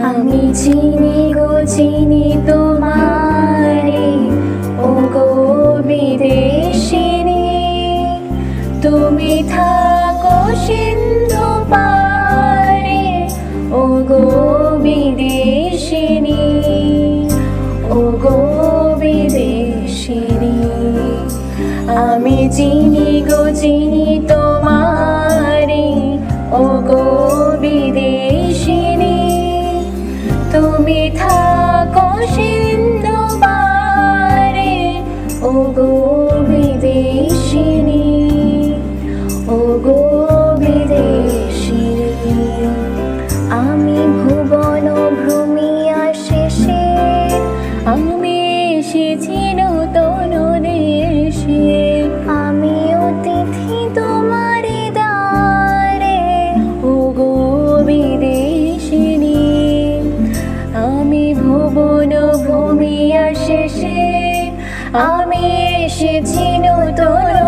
আমি চিনি গো চিনি তোমারে, ও গো বিদেশিনী। তুমি থাকো সিন্ধু পারে, ও গো বিদেশিনী, ও গো বিদেশিনী। আমি চিনি গো চিনি তোমারে, ও গো বিদেশিনী। তুমি থাকো সিন্ধু পারে, ও গো বিদেশিনী, ও গো বিদেশিনী। আমি ভুবন ভ্রমিয়া শেষে, আমি এসেছি নূতন দেশে। আমি অতিথি তোমারি দ্বারে, ও গো বিদেশিনী। আমি ভুবন ভূমিয়া শেষে, আমি এসেছি নূতন